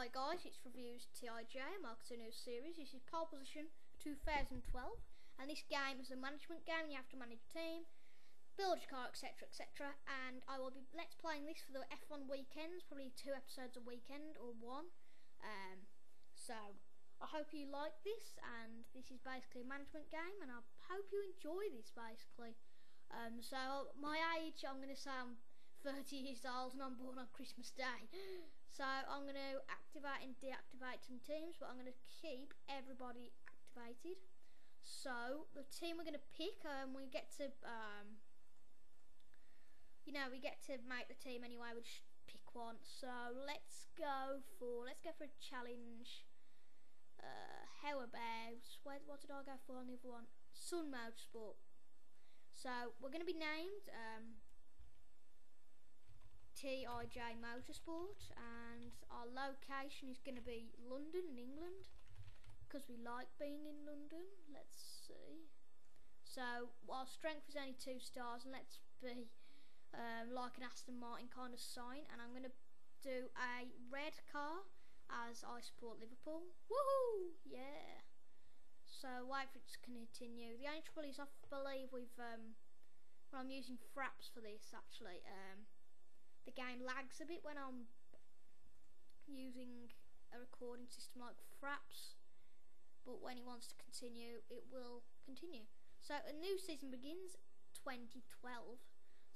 Hi guys, it's ReviewTIJ, welcome to a new series. This is pole position 2012, and this game is a management game. You have to manage a team, build your car, etc, etc, and I will be let's playing this for the F1 weekends, probably 2 episodes a weekend or 1. So I hope you like this, and this is basically a management game, and I hope you enjoy this basically. So my age, I'm going to say I'm 30 years old and I'm born on Christmas Day. So I'm going to activate and deactivate some teams, but I'm going to keep everybody activated. So the team we're going to pick, we get to, we get to make the team anyway. We just pick one. So let's go for a challenge. How about what did I go for on the other one? TIJ Motorsport. So we're going to be named TIJ Motorsport, and our location is going to be London in England because we like being in London. Let's see. So our strength is only 2 stars, and let's be like an Aston Martin kind of sign. And I'm going to do a red car as I support Liverpool. Woohoo! Yeah. So wait for it to continue. The only trouble is I believe we've well, I'm using fraps for this actually. The game lags a bit when I'm using a recording system like fraps, but when it wants to continue, it will continue. So a new season begins 2012.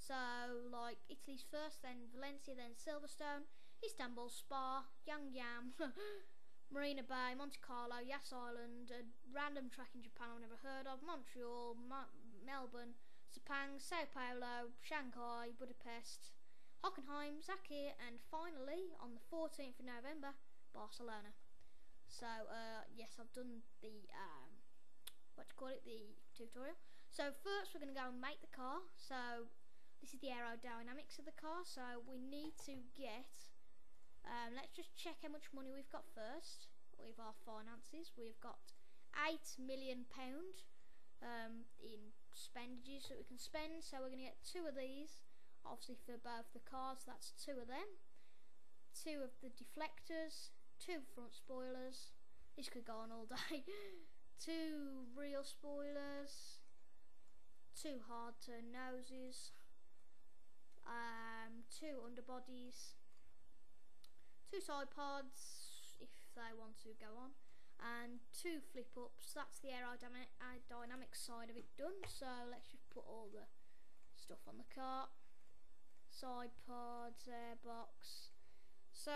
So like Italy's first, then Valencia, then Silverstone, Istanbul, Spa, Yangyam, Marina Bay, Monte Carlo, Yas Island, a random track in Japan I've never heard of, Montreal, Melbourne, Sepang, Sao Paulo, Shanghai, Budapest, Hockenheim, Zakir, and finally on the 14th of November, Barcelona. So yes, I've done the the tutorial. So first we're going to go and make the car. So this is the aerodynamics of the car. So we need to get let's just check how much money we've got first with our finances. We've got £8 million in expenditure that we can spend. So we're going to get 2 of these, obviously for both the cars. That's 2 of them, 2 of the deflectors, 2 front spoilers. This could go on all day. 2 rear spoilers, 2 hard turn noses, 2 underbodies, 2 side pods if they want to go on, and 2 flip ups. That's the aerodynamic side of it done. So let's just put all the stuff on the car. Side pods, airbox. So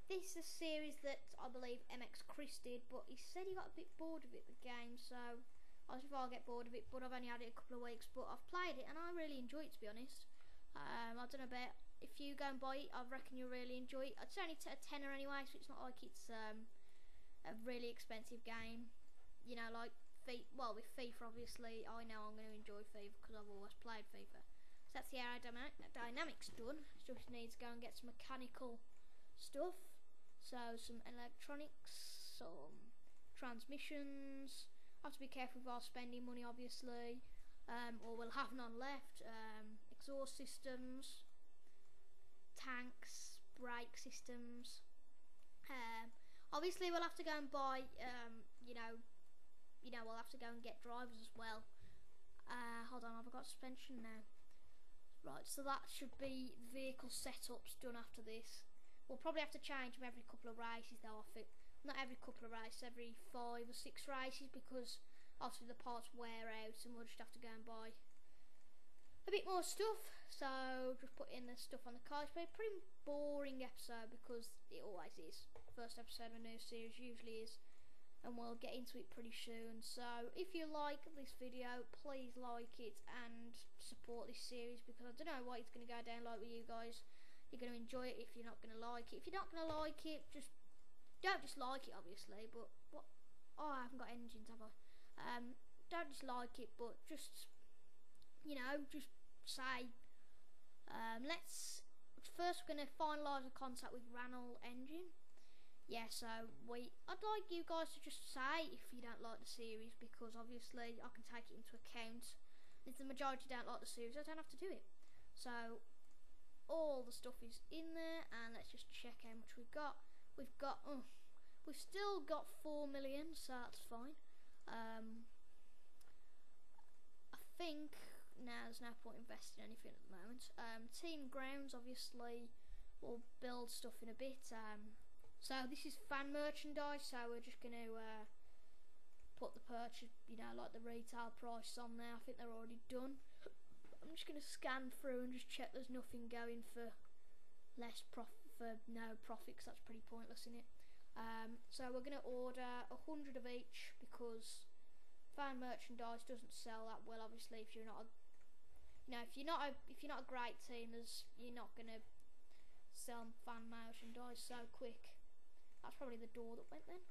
this is a series that I believe MX Chris did, but he said he got a bit bored of it, the game. So I was if I'll get bored of it, but I've only had it a couple of weeks, but I've played it and I really enjoy it, to be honest. I don't know about if you go and buy it, I reckon you'll really enjoy it. It's only a tenner anyway, so it's not like it's a really expensive game. You know, like well, with FIFA obviously, I know I'm going to enjoy FIFA because I've always played FIFA. So that's the aerodynamics done. Just needs to go and get some mechanical stuff. So some electronics, some transmissions. I have to be careful with our spending money obviously, or we'll have none left. Exhaust systems, tanks, brake systems. Obviously we'll have to go and buy we'll have to go and get drivers as well. Hold on, I've got suspension now. Right, so that should be vehicle setups done after this. We'll probably have to change them every couple of races though, I think. Not every couple of races, every 5 or 6 races, because obviously the parts wear out and we'll just have to go and buy a bit more stuff. So just put in the stuff on the car. It's been a pretty boring episode because it always is. First episode of a new series usually is, and we'll get into it pretty soon. So if you like this video, please like it and support this series, because I don't know what it's going to go down like with you guys. You're going to enjoy it if you're not going to like it. If you're not going to like it, just don't dislike it obviously, but what, oh, I haven't got engines, have I? Don't dislike it, but just just say let's first we're going to finalise a contact with Ranel Engine. Yeah, so I'd like you guys to just say if you don't like the series, because obviously I can take it into account. If the majority don't like the series, I don't have to do it. So all the stuff is in there, and let's just check how much we've got. We've still got 4 million, so that's fine. I think now there's no point investing anything at the moment. Team grounds, obviously, we'll build stuff in a bit. So this is fan merchandise, so we're just going to put the purchase, like the retail price on there. I think they're already done. I'm just going to scan through and just check there's nothing going for no profit, because that's pretty pointless, isn't it? So we're going to order 100 of each, because fan merchandise doesn't sell that well. Obviously, if you're not if you're not a great team, you're not going to sell fan merchandise so quick. That's probably the door that went then.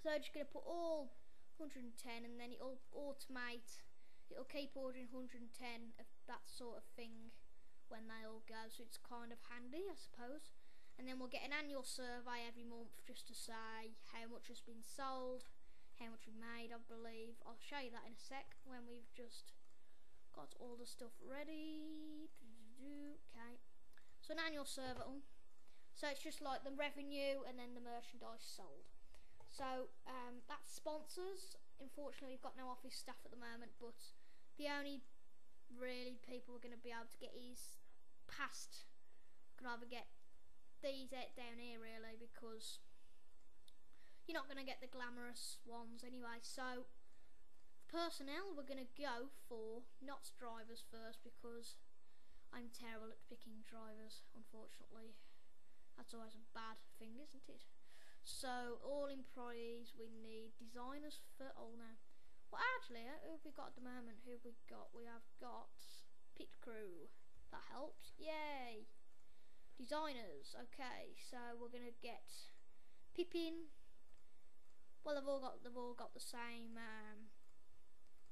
So I'm just going to put all 110, and then it'll automate. It'll keep ordering 110 of that sort of thing when they all go, so it's kind of handy, I suppose. And then we'll get an annual survey every month just to say how much has been sold, how much we've made, I believe. I'll show you that in a sec when we've just got all the stuff ready. Okay, so an annual survey. So it's just like the revenue and then the merchandise sold. So that's sponsors. Unfortunately, we've got no office staff at the moment, but the only really people we're going to be able to get is past. Can either get these out down here really, because you're not going to get the glamorous ones anyway. So personnel, we're going to go for not drivers first, because I'm terrible at picking drivers, unfortunately. That's always a bad thing, isn't it? So all employees, we need designers for all now. Well, actually, who have we got at the moment? Who have we got? We have got pit crew. That helps. Yay! Designers. Okay, so we're gonna get Pippin. Well, they've all got the same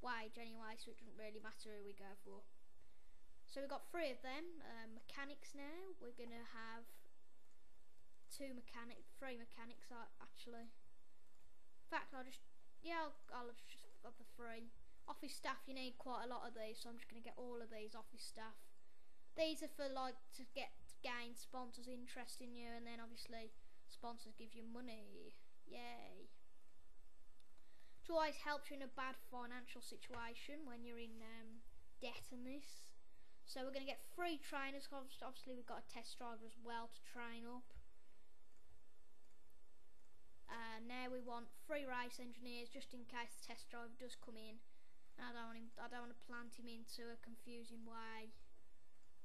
wage anyway, so it doesn't really matter who we go for. So we've got 3 of them. Mechanics now. We're gonna have 3 mechanics actually. In fact, I'll just have the 3. Office staff, you need quite a lot of these, so I'm just going to get all of these office staff. These are for to gain sponsors' interest in you, and then obviously sponsors give you money. Yay! It always helps you in a bad financial situation when you're in debt and this. So we're going to get 3 trainers. Obviously, we've got a test driver as well to train up. Now we want 3 race engineers, just in case the test driver does come in. And I don't want to plant him into a confusing way.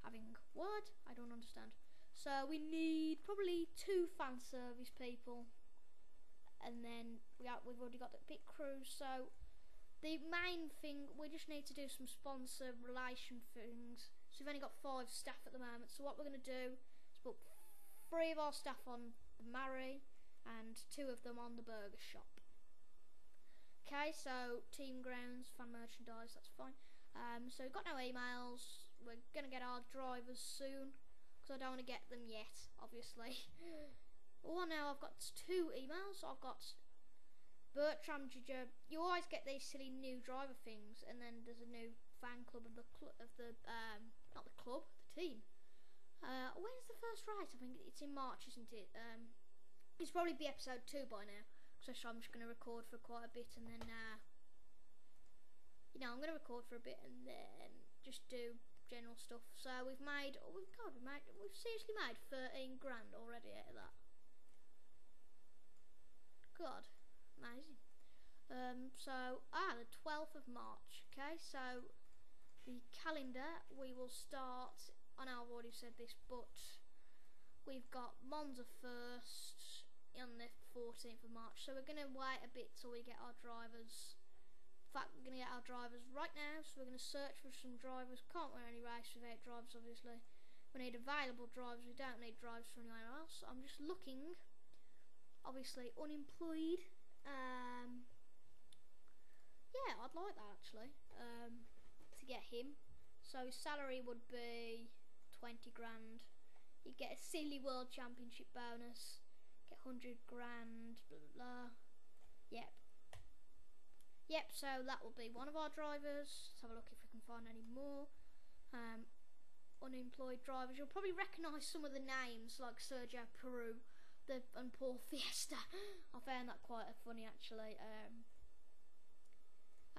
Having what? I don't understand. So we need probably 2 fan service people, and then we've already got the pit crew. So the main thing, we just need to do some sponsor relation things. So we've only got 5 staff at the moment. So what we're going to do is put 3 of our staff on the Murray and 2 of them on the burger shop. Okay, so team grounds, fan merchandise, that's fine. So we've got no emails. We're going to get our drivers soon, because I don't want to get them yet, obviously. Oh, now I've got 2 emails. I've got Bertram Giger. You always get these silly new driver things, and then there's a new fan club of the not the club, the team. When's the first race? I think it's in March, isn't it? It's probably be episode 2 by now, so I'm just going to record for quite a bit, and then I'm going to record for a bit and then just do general stuff. So we've seriously made 13 grand already out of that. God, amazing. So the 12th of March. Okay, so the calendar, we will start. I know I've already said this, but we've got Monza first on the 14th of March, so we're going to wait a bit till we get our drivers. In fact, we're going to get our drivers right now, so we're going to search for some drivers. Can't win any race without drivers, obviously. We need available drivers, we don't need drivers for anyone else. I'm just looking, obviously unemployed. Yeah, I'd like that actually, to get him. So his salary would be 20 grand. You get a silly World Championship bonus, get 100 grand, blah blah blah. Yep, so that will be one of our drivers. Let's have a look if we can find any more. unemployed drivers. You'll probably recognise some of the names, like Sergio Peru and Paul Fiesta. I found that quite funny actually.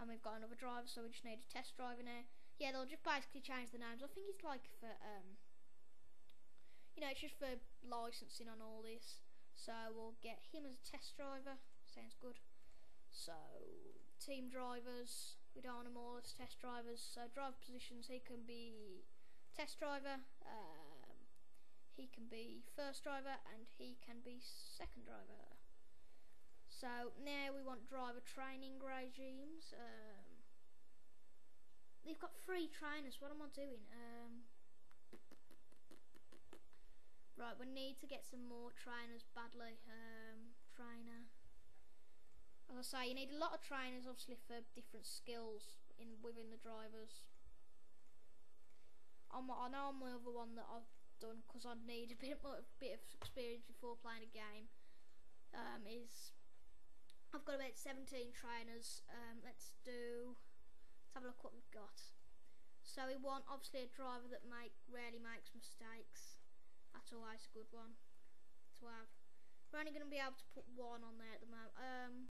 And we've got another driver, so we just need a test driver now. Yeah, they'll just basically change the names. I think it's like for you know, it's just for licensing on all this. So we'll get him as a test driver. Sounds good. So team drivers, we don't want them all as test drivers. So driver positions, he can be test driver, he can be first driver, and he can be second driver. So now we want driver training regimes. They've got 3 trainers. What am I doing? Right, we need to get some more trainers badly. Trainer. As I say, you need a lot of trainers, obviously, for different skills within the drivers. I know on my other one that I've done, because I'd need a bit of experience before playing a game, is I've got about 17 trainers. Let's have a look what we've got. So we want obviously a driver that rarely makes mistakes. That's always a good one to have. We're only going to be able to put 1 on there at the moment.